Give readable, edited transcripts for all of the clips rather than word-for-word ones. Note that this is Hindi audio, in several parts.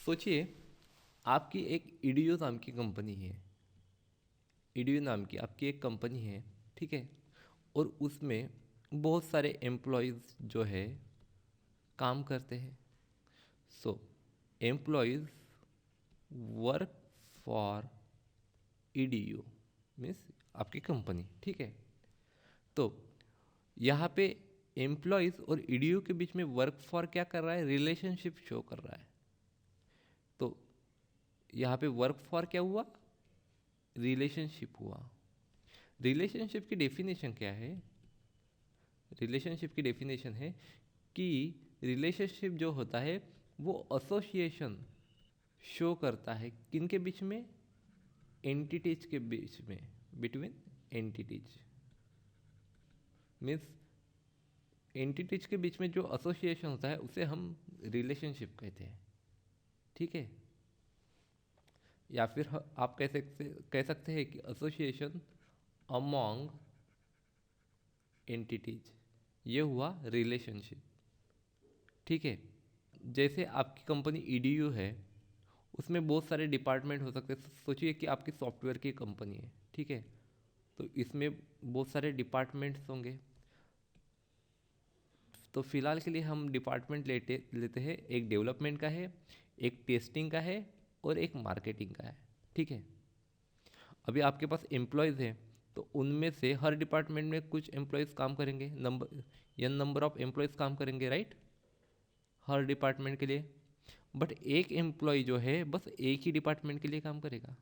सोचिए आपकी एक ईडीओ नाम की कंपनी है। ईडीओ नाम की आपकी एक कंपनी है, ठीक है। और उसमें बहुत सारे एम्प्लॉयज़ जो है काम करते हैं। So employees work for EDO means आपकी कंपनी, ठीक है। तो यहाँ पे एम्प्लॉयज़ और ईडीओ के बीच में वर्क फॉर क्या कर रहा है, रिलेशनशिप शो कर रहा है। तो यहाँ पे वर्क फॉर क्या हुआ, रिलेशनशिप हुआ। रिलेशनशिप की डेफिनेशन क्या है? रिलेशनशिप की डेफिनेशन है कि रिलेशनशिप जो होता है वो एसोसिएशन शो करता है किन के बीच में, एंटिटीज के बीच में, बिटवीन एंटिटीज मीन्स एंटिटीज के बीच में जो एसोसिएशन होता है उसे हम रिलेशनशिप कहते हैं, ठीक है। या फिर आप कह सकते हैं कि एसोसिएशन अमॉन्ग एंटिटीज, ये हुआ रिलेशनशिप, ठीक है। जैसे आपकी कंपनी ईडीयू है, उसमें बहुत सारे डिपार्टमेंट हो सकते हैं। सोचिए कि आपकी सॉफ्टवेयर की कंपनी है, ठीक है। तो इसमें बहुत सारे डिपार्टमेंट्स होंगे। तो फिलहाल के लिए हम डिपार्टमेंट लेते हैं। एक डेवलपमेंट का है, एक टेस्टिंग का है और एक मार्केटिंग का है, ठीक है। अभी आपके पास एम्प्लॉयज़ हैं, तो उनमें से हर डिपार्टमेंट में कुछ एम्प्लॉयज़ काम करेंगे, नंबर ऑफ एम्प्लॉयज़ काम करेंगे, राइट, हर डिपार्टमेंट के लिए। बट एक एम्प्लॉय जो है बस एक ही डिपार्टमेंट के लिए काम करेगा,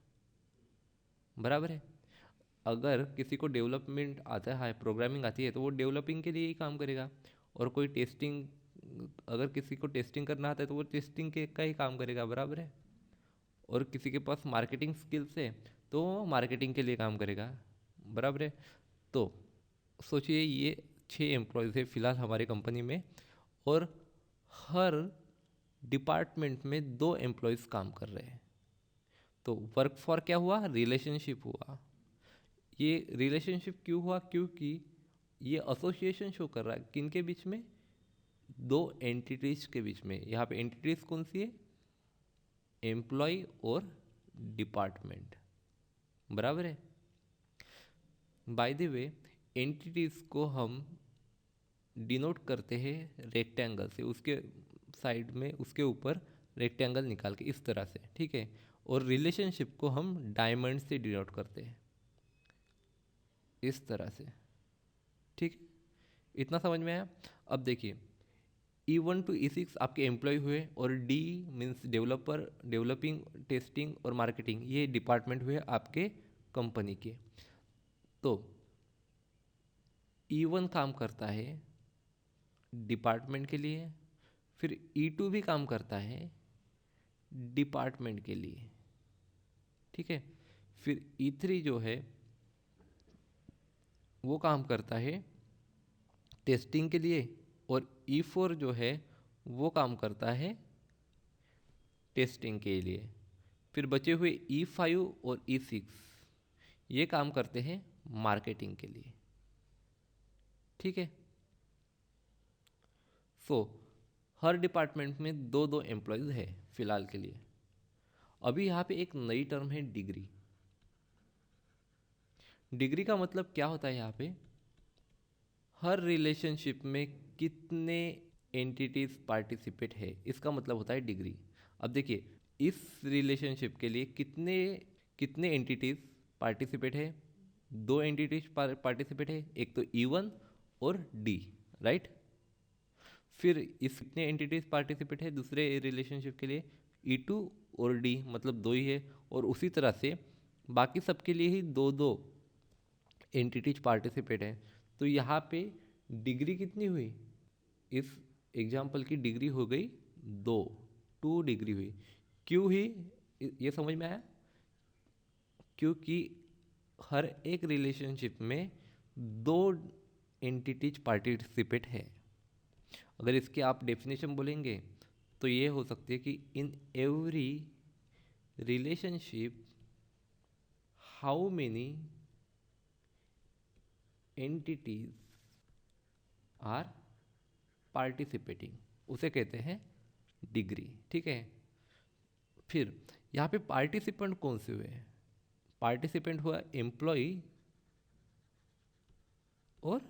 बराबर है। अगर किसी को डेवलपमेंट आता है, प्रोग्रामिंग आती है, तो वो डेवलपिंग के लिए ही काम करेगा। और कोई टेस्टिंग, अगर किसी को टेस्टिंग करना आता है तो वो टेस्टिंग के का ही काम करेगा, बराबर है। और किसी के पास मार्केटिंग स्किल्स है तो वो मार्केटिंग के लिए काम करेगा, बराबर है। तो सोचिए ये 6 एम्प्लॉयज़ है फिलहाल हमारी कंपनी में, और हर डिपार्टमेंट में 2 एम्प्लॉयज़ काम कर रहे हैं। तो वर्क फॉर क्या हुआ, रिलेशनशिप हुआ। ये रिलेशनशिप क्यों हुआ, क्योंकि ये एसोसिएशन शो कर रहा है किन के बीच में, 2 एंटिटीज के बीच में। यहाँ पे एंटिटीज कौन सी है, एम्प्लॉय और डिपार्टमेंट, बराबर है। बाय द वे एंटिटीज को हम डिनोट करते हैं रेक्टेंगल से, उसके साइड में उसके ऊपर रेक्टेंगल निकाल के इस तरह से, ठीक है। और रिलेशनशिप को हम डायमंड से डिनोट करते हैं इस तरह से, ठीक है। इतना समझ में आया? अब देखिए E1 to E6 आपके एम्प्लॉय हुए, और D means developer, developing, testing और मार्केटिंग, ये डिपार्टमेंट हुए आपके कंपनी के। तो E1 काम करता है डिपार्टमेंट के लिए, फिर E2 भी काम करता है डिपार्टमेंट के लिए, ठीक है। फिर E3 जो है वो काम करता है टेस्टिंग के लिए, और E4 जो है वो काम करता है टेस्टिंग के लिए। फिर बचे हुए E5 और E6 ये काम करते हैं मार्केटिंग के लिए, ठीक है। सो हर डिपार्टमेंट में 2 2 एम्प्लॉयज़ है फिलहाल के लिए। अभी यहाँ पे एक नई टर्म है डिग्री। डिग्री का मतलब क्या होता है, यहाँ पे हर रिलेशनशिप में कितने एंटिटीज पार्टिसिपेट है, इसका मतलब होता है डिग्री। अब देखिए इस रिलेशनशिप के लिए कितने कितने एंटिटीज पार्टिसिपेट है, 2 एंटिटीज पार्टिसिपेट है, एक तो E1 और D, राइट। फिर इस कितने एंटिटीज पार्टिसिपेट है दूसरे रिलेशनशिप के लिए, E2 और D, मतलब 2 ही है। और उसी तरह से बाकी सबके लिए ही 2 2 एंटिटीज पार्टिसिपेट है। तो यहाँ पे डिग्री कितनी हुई, इस एग्जाम्पल की डिग्री हो गई 2, 2 डिग्री हुई। क्यों हुई, ये समझ में आया? क्योंकि हर एक रिलेशनशिप में 2 एंटिटीज पार्टिसिपेट है। अगर इसकी आप डेफिनेशन बोलेंगे तो ये हो सकती है कि in every relationship how many entities are participating, उसे कहते हैं डिग्री, ठीक है। फिर यहाँ पे पार्टिसिपेंट कौन से हुए? पार्टिसिपेंट हुआ एम्प्लॉय और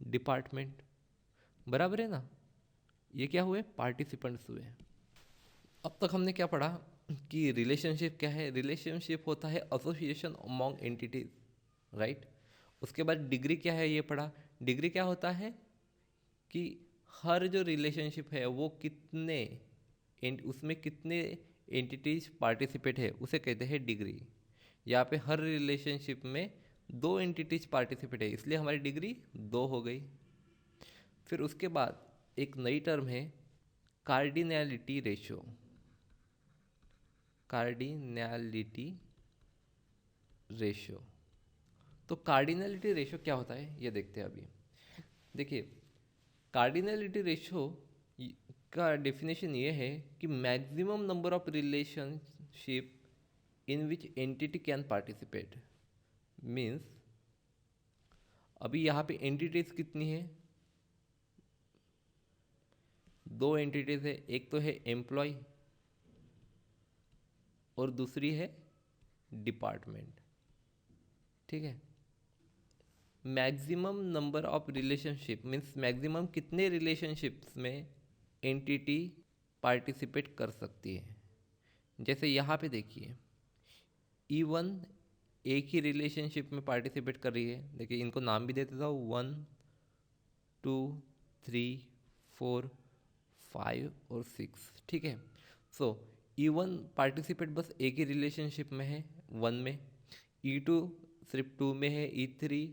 डिपार्टमेंट, बराबर है ना? ये क्या हुए? पार्टिसिपेंट्स हुए। अब तक हमने क्या पढ़ा कि रिलेशनशिप क्या है? रिलेशनशिप होता है एसोसिएशन अमॉन्ग एंटिटीज, राइट? उसके बाद डिग्री क्या है ये पढ़ा। डिग्री क्या होता है कि हर जो रिलेशनशिप है वो कितने उसमें कितने एंटिटीज पार्टिसिपेट है उसे कहते हैं डिग्री। यहाँ पे हर रिलेशनशिप में 2 एंटिटीज पार्टिसिपेट है, इसलिए हमारी डिग्री 2 हो गई। फिर उसके बाद एक नई टर्म है कार्डिनैलिटी रेशियो। कार्डिनैलिटी रेशियो, तो कार्डिनैलिटी रेशियो क्या होता है ये देखते हैं अभी। देखिए, कार्डिनैलिटी रेशियो का डेफिनेशन ये है कि maximum number of relationship in which entity can participate. Means अभी यहाँ पे एंटिटीज कितनी है? 2 एंटिटीज है, एक तो है एम्प्लॉय और दूसरी है डिपार्टमेंट, ठीक है। Maximum number of relationship means maximum कितने रिलेशनशिप्स में एंटिटी पार्टिसिपेट कर सकती है। जैसे यहाँ पे देखिए E1 एक ही रिलेशनशिप में पार्टिसिपेट कर रही है। देखिए इनको नाम भी दे देता हूँ, 1 2 3 4 5 और 6, ठीक है। सो E1 पार्टिसिपेट बस एक ही रिलेशनशिप में है, 1 में। E2 सिर्फ 2 में है, E3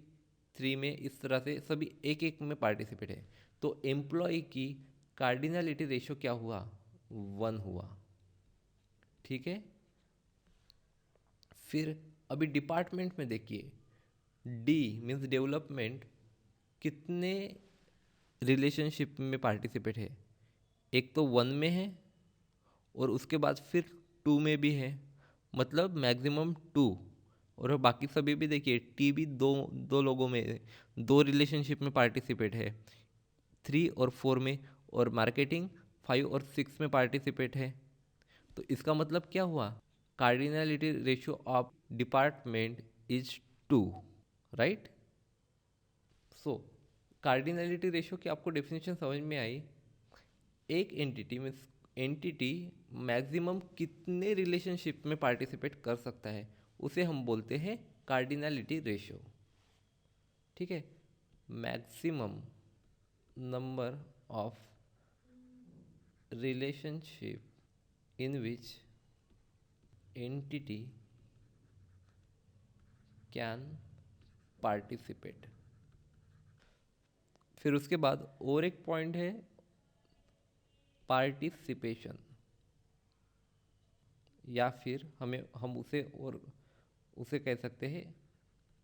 3 में। इस तरह से सभी एक एक में पार्टिसिपेट है। तो एम्प्लॉय की कार्डिनलिटी रेशियो क्या हुआ? 1 हुआ, ठीक है। फिर अभी डिपार्टमेंट में देखिए, डी मीन्स डेवलपमेंट कितने रिलेशनशिप में पार्टिसिपेट है? एक तो 1 में है और उसके बाद फिर 2 में भी है, मतलब मैक्सिमम 2। और बाकी सभी भी देखिए, टी भी दो लोगों में, 2 रिलेशनशिप में पार्टिसिपेट है, 3 और 4 में। और मार्केटिंग 5 और 6 में पार्टिसिपेट है। तो इसका मतलब क्या हुआ? Cardinality ratio of department is 2, right. So cardinality ratio की आपको डेफिनेशन समझ में आई। एक एंटिटी मीन्स एंटिटी मैक्सिमम कितने रिलेशनशिप में पार्टिसिपेट कर सकता है उसे हम बोलते हैं कार्डिनलिटी रेशियो, ठीक है। Maximum number of relationship in which entity can participate. फिर उसके बाद और एक पॉइंट है पार्टिसिपेशन, या फिर हम उसे कह सकते हैं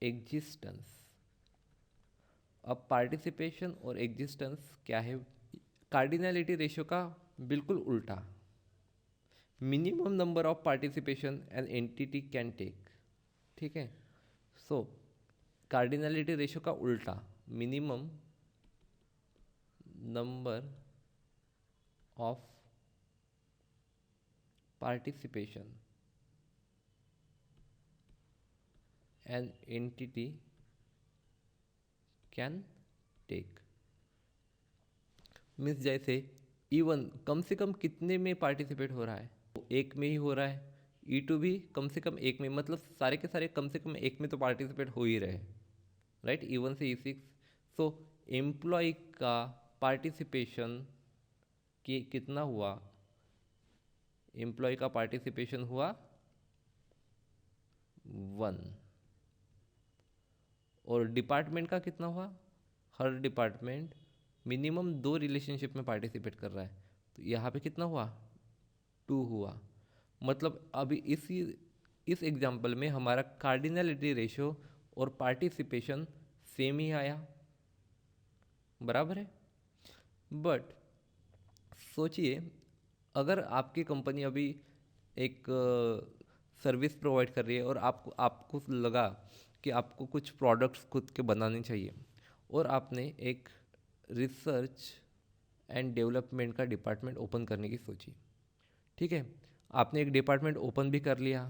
एग्जिस्टेंस। अब पार्टिसिपेशन और एग्जिस्टेंस क्या है? कार्डिनलिटी रेशियो का बिल्कुल उल्टा। Minimum number of participation an entity can take, ठीक है। सो कार्डिनलिटी रेशियो का उल्टा, minimum number of participation an entity can take। Means जैसे E1 कम से कम कितने में पार्टिसिपेट हो रहा है? तो एक में ही हो रहा है। E2 भी कम से कम एक में, मतलब सारे के सारे कम से कम एक में तो पार्टिसिपेट हो ही रहे, राइट। E1 से E6। सो एम्प्लॉय का पार्टिसिपेशन कितना हुआ? एम्प्लॉय का पार्टिसिपेशन हुआ 1। और डिपार्टमेंट का कितना हुआ? हर डिपार्टमेंट मिनिमम 2 रिलेशनशिप में पार्टिसिपेट कर रहा है, तो यहाँ पे कितना हुआ? 2 हुआ। मतलब अभी इस एग्जाम्पल में हमारा कार्डिनलिटी रेशियो और पार्टिसिपेशन सेम ही आया, बराबर है। बट सोचिए, अगर आपकी कंपनी अभी एक सर्विस प्रोवाइड कर रही है और आपको लगा कि आपको कुछ प्रोडक्ट्स खुद के बनाने चाहिए, और आपने एक रिसर्च एंड डेवलपमेंट का डिपार्टमेंट ओपन करने की सोची, ठीक है, आपने एक डिपार्टमेंट ओपन भी कर लिया,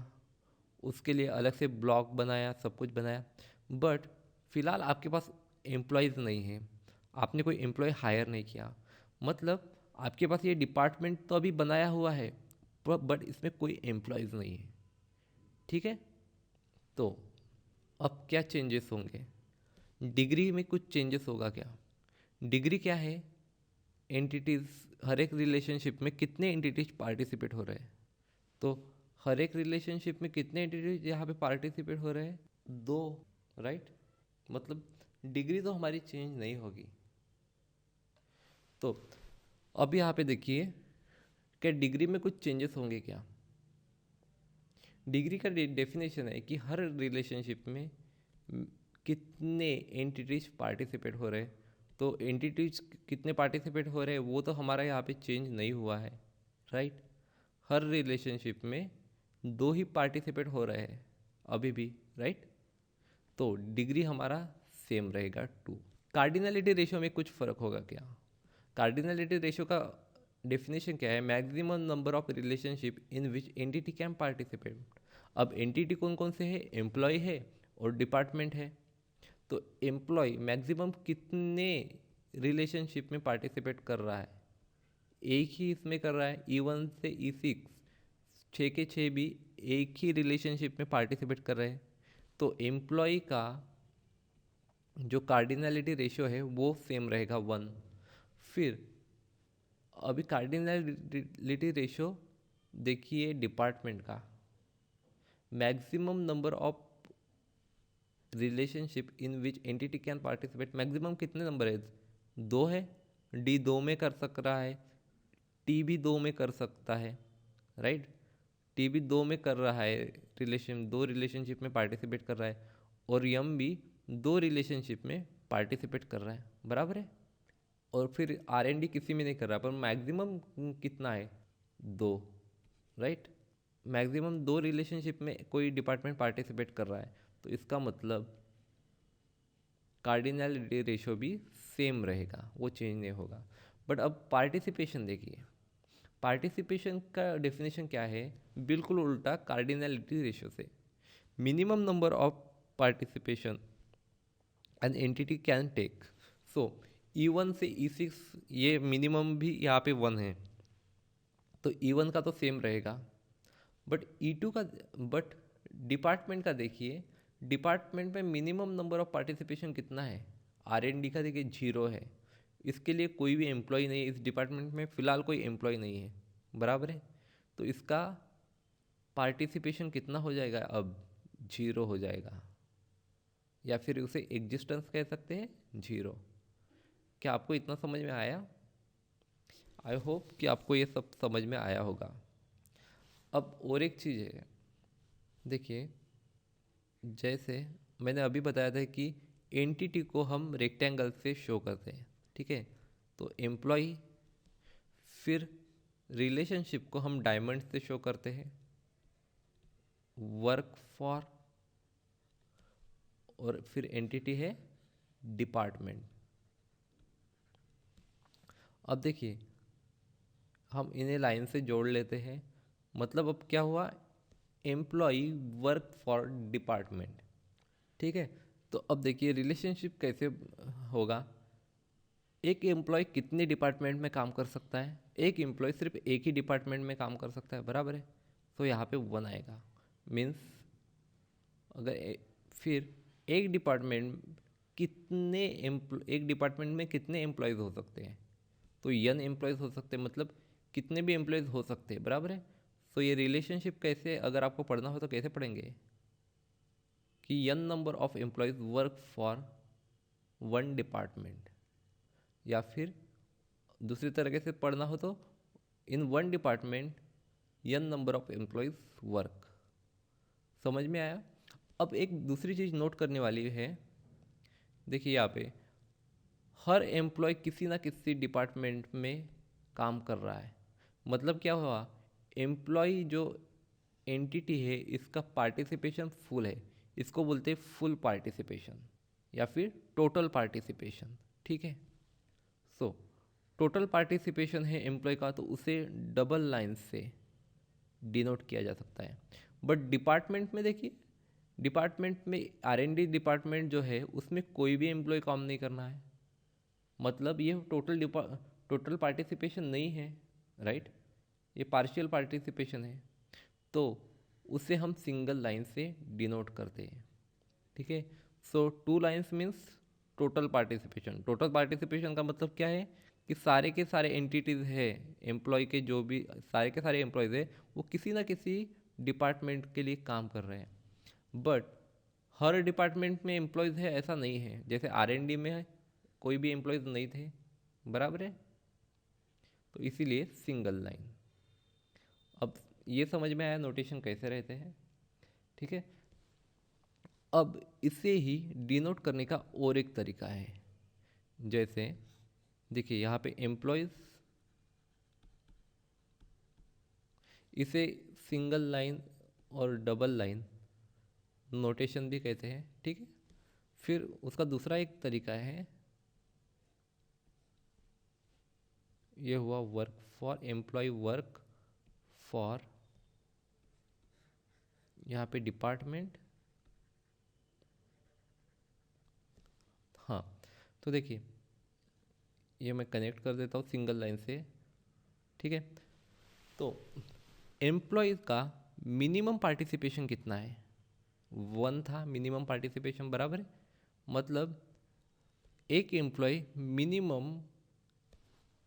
उसके लिए अलग से ब्लॉक बनाया, सब कुछ बनाया, बट फिलहाल आपके पास एम्प्लॉयज़ नहीं है, आपने कोई एम्प्लॉय हायर नहीं किया, मतलब आपके पास ये डिपार्टमेंट तो अभी बनाया हुआ है बट इसमें कोई एम्प्लॉयज़ नहीं है। ठीक है, तो अब क्या चेंजेस होंगे? डिग्री में कुछ चेंजेस होगा क्या? डिग्री क्या है? एंटिटीज़, हर एक रिलेशनशिप में कितने एंटिटीज पार्टिसिपेट हो रहे हैं, तो हर एक रिलेशनशिप में कितने एंटिटीज यहाँ पे पार्टिसिपेट हो रहे हैं? दो, राइट? मतलब डिग्री तो हमारी चेंज नहीं होगी। तो अब यहाँ पे देखिए, क्या डिग्री में कुछ चेंजेस होंगे क्या? डिग्री का डेफिनेशन है कि हर रिलेशनशिप में कितने एंटिटीज पार्टिसिपेट हो रहे हैं, तो एंटिटीज कितने पार्टिसिपेट हो रहे हैं वो तो हमारा यहाँ पे चेंज नहीं हुआ है, राइट? हर रिलेशनशिप में दो ही पार्टिसिपेट हो रहे हैं अभी भी, राइट? तो डिग्री हमारा सेम रहेगा 2। कार्डिनलिटी रेशियो में कुछ फ़र्क होगा क्या? कार्डिनलिटी रेशियो का डेफिनेशन क्या है? Maximum number of relationship in which entity can participate. अब एंटिटी कौन कौन से है? एम्प्लॉय है और डिपार्टमेंट है। तो एम्प्लॉय मैक्सिमम कितने रिलेशनशिप में पार्टिसिपेट कर रहा है? एक ही इसमें कर रहा है, E1 से E6, 6 के 6 भी एक ही रिलेशनशिप में पार्टिसिपेट कर रहे हैं। तो एम्प्लॉय का जो कार्डिनलिटी रेशियो है वो सेम रहेगा 1। फिर अभी कार्डिनलिटी रेशियो देखिए डिपार्टमेंट का, maximum number of relationship in which entity can participate, maximum कितने नंबर है? 2 है। डी 2 में कर सक रहा है, टी भी 2 में कर सकता है, राइट? टी भी 2 में कर रहा है, दो रिलेशनशिप में पार्टिसिपेट कर रहा है, और यम भी 2 रिलेशनशिप में पार्टिसिपेट कर रहा है, बराबर है? और फिर R&D किसी में नहीं कर रहा, पर मैक्सिमम कितना है? 2, राइट? मैक्सिमम 2 रिलेशनशिप में कोई डिपार्टमेंट पार्टिसिपेट कर रहा है, तो इसका मतलब कार्डिनलिटी रेशियो भी सेम रहेगा, वो चेंज नहीं होगा। बट अब पार्टिसिपेशन देखिए, पार्टिसिपेशन का डेफिनेशन क्या है? बिल्कुल उल्टा कार्डिनलिटी रेशियो से। Minimum number of participation an entity can take, so E1 से E6 ये मिनिमम भी यहाँ पे 1 है, तो E1 का तो सेम रहेगा। बट E2 का, बट डिपार्टमेंट का देखिए, डिपार्टमेंट में मिनिमम नंबर ऑफ पार्टिसिपेशन कितना है? R&D का देखिए 0 है, इसके लिए कोई भी एम्प्लॉय नहीं है, इस डिपार्टमेंट में फ़िलहाल कोई एम्प्लॉय नहीं है, बराबर है? तो इसका पार्टिसिपेशन कितना हो जाएगा? अब 0 हो जाएगा, या फिर उसे एग्जिस्टेंस कह सकते हैं, 0। क्या आपको इतना समझ में आया? आई होप कि आपको ये सब समझ में आया होगा। अब और एक चीज़ है, देखिए, जैसे मैंने अभी बताया था कि एंटिटी को हम रेक्टेंगल से शो करते हैं, ठीक है? तो एम्प्लॉय, फिर रिलेशनशिप को हम डायमंड से शो करते हैं, वर्क फॉर, और फिर एंटिटी है डिपार्टमेंट। अब देखिए, हम इन्हें लाइन से जोड़ लेते हैं, मतलब अब क्या हुआ? एम्प्लॉय वर्क फॉर डिपार्टमेंट, ठीक है? तो अब देखिए रिलेशनशिप कैसे होगा? एक एम्प्लॉय कितने डिपार्टमेंट में काम कर सकता है? एक एम्प्लॉय सिर्फ एक ही डिपार्टमेंट में काम कर सकता है, बराबर है? तो यहाँ पे 1 आएगा, मीन्स अगर फिर एक डिपार्टमेंट एक डिपार्टमेंट में कितने एम्प्लॉयज़ हो सकते हैं? तो n एम्प्लॉयज़ हो सकते हैं, मतलब कितने भी एम्प्लॉयज़ हो सकते हैं, बराबर है? तो ये रिलेशनशिप कैसे, अगर आपको पढ़ना हो तो कैसे पढ़ेंगे कि n number of employees work for 1 department, या फिर दूसरी तरीके से पढ़ना हो तो इन 1 department n number of employees work. समझ में आया? अब एक दूसरी चीज़ नोट करने वाली है, देखिए यहाँ पे हर एम्प्लॉय किसी ना किसी डिपार्टमेंट में काम कर रहा है, मतलब क्या हुआ? एम्प्लॉय जो एंटिटी है इसका पार्टिसिपेशन फुल है, इसको बोलते हैं फुल पार्टिसिपेशन या फिर टोटल पार्टिसिपेशन, ठीक है? सो टोटल पार्टिसिपेशन है एम्प्लॉय का, तो उसे डबल लाइन से डिनोट किया जा सकता है। बट डिपार्टमेंट में देखिए, डिपार्टमेंट में R&D डिपार्टमेंट जो है उसमें कोई भी एम्प्लॉय काम नहीं करना है, मतलब ये टोटल पार्टिसिपेशन नहीं है, राइट, ये पार्शियल पार्टिसिपेशन है। तो उसे हम सिंगल लाइन से डिनोट करते हैं, ठीक है। सो 2 lines means total participation. Total participation का मतलब क्या है कि सारे के सारे एंटिटीज़ है, एम्प्लॉय के जो भी सारे के सारे एम्प्लॉयज़ है वो किसी ना किसी डिपार्टमेंट के लिए काम कर रहे हैं। बट हर डिपार्टमेंट में एम्प्लॉयज़ है ऐसा नहीं है, जैसे R&D में कोई भी एम्प्लॉयज़ नहीं थे, बराबर है, तो इसीलिए सिंगल लाइन। अब ये समझ में आया नोटेशन कैसे रहते हैं, ठीक है। अब इसे ही डिनोट करने का और एक तरीका है, जैसे देखिए यहाँ पे एम्प्लॉयज़, इसे सिंगल लाइन और डबल लाइन नोटेशन भी कहते हैं, ठीक है। फिर उसका दूसरा एक तरीका है, ये हुआ work for, employ work for, यहाँ पे डिपार्टमेंट, हाँ। तो देखिए ये मैं कनेक्ट कर देता हूँ सिंगल लाइन से, ठीक है। तो एम्प्लॉय का मिनिमम पार्टिसिपेशन कितना है, 1 था मिनिमम पार्टिसिपेशन, बराबर है। मतलब एक एम्प्लॉय मिनिमम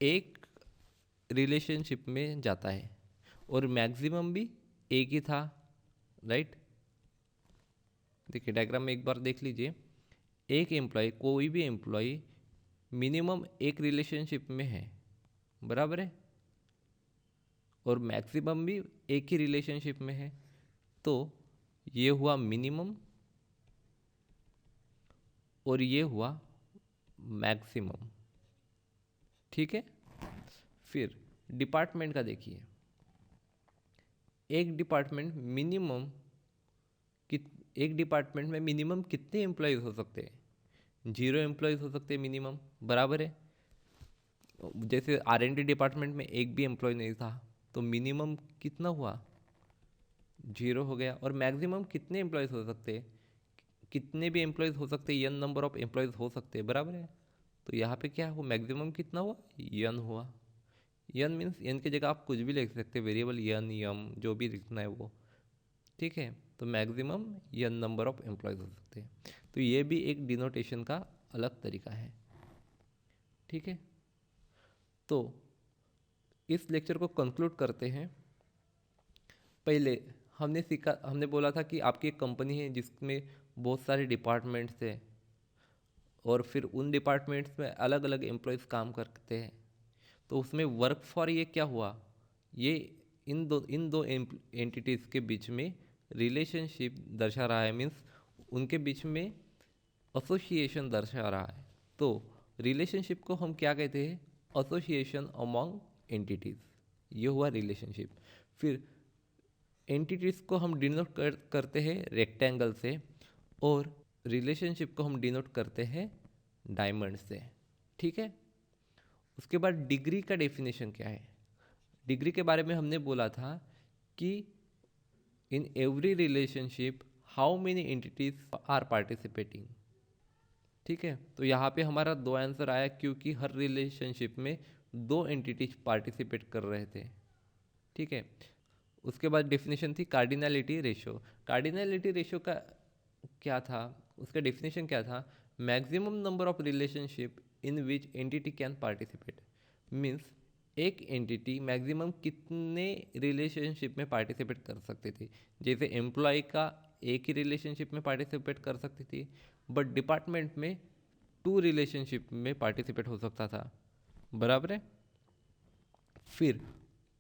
एक रिलेशनशिप में जाता है और मैक्सिमम भी एक ही था, राइट। देखिए डायग्राम में एक बार देख लीजिए, एक एम्प्लॉय, कोई भी एम्प्लॉय मिनिमम एक रिलेशनशिप में है, बराबर है, और मैक्सिमम भी एक ही रिलेशनशिप में है। तो ये हुआ मिनिमम और ये हुआ मैक्सिमम, ठीक है। फिर डिपार्टमेंट का देखिए, एक डिपार्टमेंट एक डिपार्टमेंट में मिनिमम कितने एम्प्लॉयज़ हो सकते हैं, 0 एम्प्लॉयज़ हो सकते हैं मिनिमम, बराबर है। जैसे R&D डिपार्टमेंट में एक भी एम्प्लॉय नहीं था, तो मिनिमम कितना हुआ, 0 हो गया। और मैक्सिमम कितने एम्प्लॉयज़ हो सकते हैं, कितने भी एम्प्लॉयज़ हो सकते हैं, n नंबर ऑफ एम्प्लॉयज़ हो सकते हैं, बराबर है। तो यहाँ पे क्या हुआ, मैक्सिमम कितना हुआ, n हुआ। n मीन्स n की जगह आप कुछ भी लिख सकते हैं, वेरिएबल n, m, जो भी लिखना है वो, ठीक है। तो maximum n number of employees हो सकते हैं। तो ये भी एक डिनोटेशन का अलग तरीका है, ठीक है। तो इस लेक्चर को कंक्लूड करते हैं। पहले हमने बोला था कि आपकी एक कंपनी है जिसमें बहुत सारे डिपार्टमेंट्स हैं और फिर उन डिपार्टमेंट्स में अलग अलग एम्प्लॉयज़ काम करते हैं। तो उसमें वर्क फॉर ये क्या हुआ, ये इन दो एंटिटीज़ के बीच में रिलेशनशिप दर्शा रहा है, मीन्स उनके बीच में एसोसिएशन दर्शा रहा है। तो रिलेशनशिप को हम क्या कहते हैं, एसोसिएशन अमॉन्ग एंटिटीज़, ये हुआ रिलेशनशिप। फिर एंटिटीज़ को हम डिनोट करते हैं रेक्टेंगल से, और रिलेशनशिप को हम डिनोट करते हैं डायमंड से, ठीक है। उसके बाद डिग्री का डेफिनेशन क्या है। डिग्री के बारे में हमने बोला था कि in every relationship how many entities are participating, ठीक है। तो यहाँ पे हमारा 2 आंसर आया, क्योंकि हर रिलेशनशिप में 2 एंटिटीज पार्टिसिपेट कर रहे थे, ठीक है। उसके बाद डेफिनेशन थी कार्डिनलिटी रेशो। कार्डिनलिटी रेशो का क्या था, उसका डेफिनेशन क्या था, maximum number of relationship in which entity can participate, means एक एंटिटी मैक्सिमम कितने रिलेशनशिप में पार्टिसिपेट कर सकती थी। जैसे एम्प्लॉय का एक ही रिलेशनशिप में पार्टिसिपेट कर सकती थी, बट डिपार्टमेंट में 2 रिलेशनशिप में पार्टिसिपेट हो सकता था, बराबर है। फिर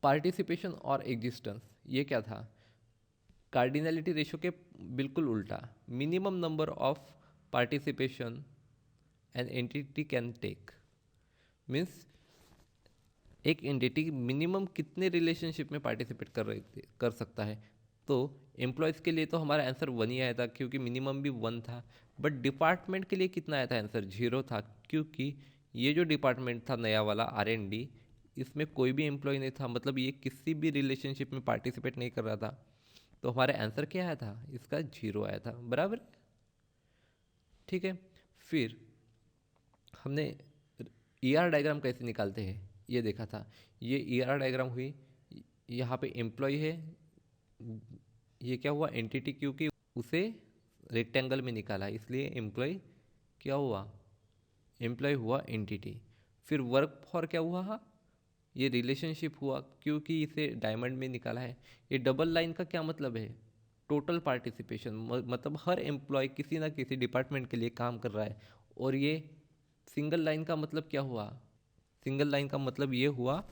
पार्टिसिपेशन और एग्जिस्टेंस, ये क्या था, कार्डिनलिटी रेशो के बिल्कुल उल्टा, minimum number of participation an entity can take, means एक एंटिटी मिनिमम कितने रिलेशनशिप में पार्टिसिपेट कर सकता है। तो एम्प्लॉयज़ के लिए तो हमारा आंसर 1 ही आया था, क्योंकि मिनिमम भी 1 था। बट डिपार्टमेंट के लिए कितना आया था आंसर, 0 था, क्योंकि ये जो डिपार्टमेंट था नया वाला R&D, इसमें कोई भी एम्प्लॉय नहीं था, मतलब ये किसी भी रिलेशनशिप में पार्टिसिपेट नहीं कर रहा था, तो हमारा आंसर क्या आया था, इसका 0 आया था, बराबर। ठीक है, फिर हमने ER डायग्राम कैसे निकालते हैं ये देखा था। ये ER डायग्राम हुई, यहाँ पे एम्प्लॉय है, ये क्या हुआ एंटिटी, क्योंकि उसे रेक्टेंगल में निकाला इसलिए एम्प्लॉय क्या हुआ, एम्प्लॉय हुआ एंटिटी। फिर वर्क फॉर क्या हुआ, ये रिलेशनशिप हुआ क्योंकि इसे डायमंड में निकाला है। ये डबल लाइन का क्या मतलब है, टोटल पार्टिसिपेशन, मतलब हर एम्प्लॉय किसी ना किसी डिपार्टमेंट के लिए काम कर रहा है। और ये सिंगल लाइन का मतलब क्या हुआ, सिंगल लाइन का मतलब ये हुआ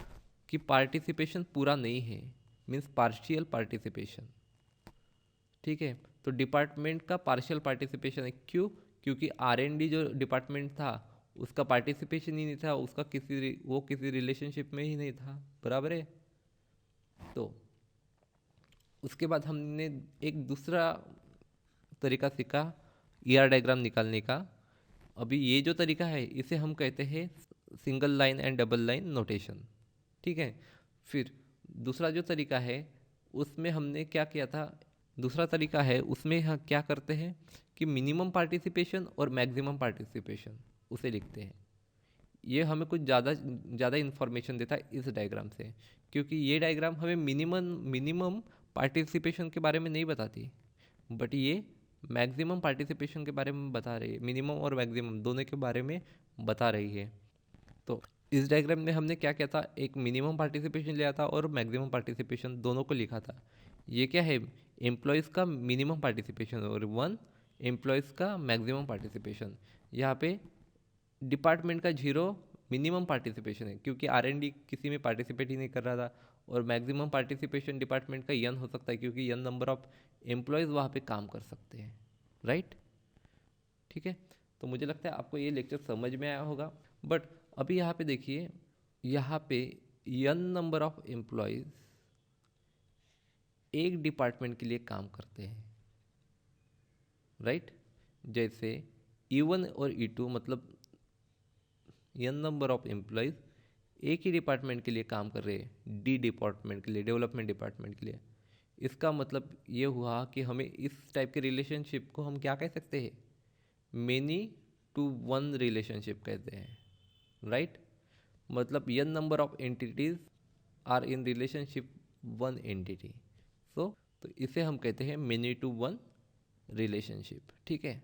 कि पार्टिसिपेशन पूरा नहीं है, मीन्स पार्शियल पार्टिसिपेशन। ठीक है, तो डिपार्टमेंट का पार्शियल पार्टिसिपेशन है, क्यों, क्योंकि R&D जो डिपार्टमेंट था उसका पार्टिसिपेशन ही नहीं था, उसका वो किसी रिलेशनशिप में ही नहीं था, बराबर है। तो उसके बाद हमने एक दूसरा तरीका सीखा ER डायग्राम निकालने का। अभी ये जो तरीका है इसे हम कहते हैं single line and double line notation. ठीक है, फिर दूसरा जो तरीका है उसमें हमने क्या किया था, दूसरा तरीका है उसमें हम क्या करते हैं कि मिनिमम पार्टिसिपेशन और मैक्सिमम पार्टिसिपेशन उसे लिखते हैं। ये हमें कुछ ज़्यादा इन्फॉर्मेशन देता है इस डायग्राम से, क्योंकि ये डायग्राम हमें मिनिमम पार्टिसिपेशन के बारे में नहीं बताती, बट ये मैक्सिमम पार्टिसिपेशन के बारे में बता रही है, मिनिमम और मैक्सिमम दोनों के बारे में बता रही है। तो इस डायग्राम में हमने क्या किया था, एक मिनिमम पार्टिसिपेशन लिया था और मैक्सिमम पार्टिसिपेशन दोनों को लिखा था। ये क्या है, एम्प्लॉयज़ का मिनिमम पार्टिसिपेशन और 1 एम्प्लॉयज़ का मैक्सिमम पार्टिसिपेशन। यहाँ पे डिपार्टमेंट का 0 मिनिमम पार्टिसिपेशन है क्योंकि R&D किसी में पार्टिसिपेट ही नहीं कर रहा था, और मैक्सिमम पार्टिसिपेशन डिपार्टमेंट का n हो सकता है क्योंकि n नंबर ऑफ एम्प्लॉयज़ वहाँ पे काम कर सकते हैं, राइट। ठीक है, तो मुझे लगता है आपको ये लेक्चर समझ में आया होगा। बट अभी यहाँ पे देखिए, यहाँ पे n नंबर ऑफ एम्प्लॉयज़ एक डिपार्टमेंट के लिए काम करते हैं, राइट। जैसे E1 और E2 मतलब n नंबर ऑफ एम्प्लॉयज़ एक ही डिपार्टमेंट के लिए काम कर रहे हैं, D डिपार्टमेंट के लिए, डेवलपमेंट डिपार्टमेंट के लिए। इसका मतलब ये हुआ कि हमें इस टाइप के रिलेशनशिप को हम क्या कह सकते हैं, मेनी टू वन रिलेशनशिप कहते हैं, राइट। मतलब n number of entities are in relationship one entity, so तो इसे हम कहते हैं मेनी टू वन रिलेशनशिप। ठीक है।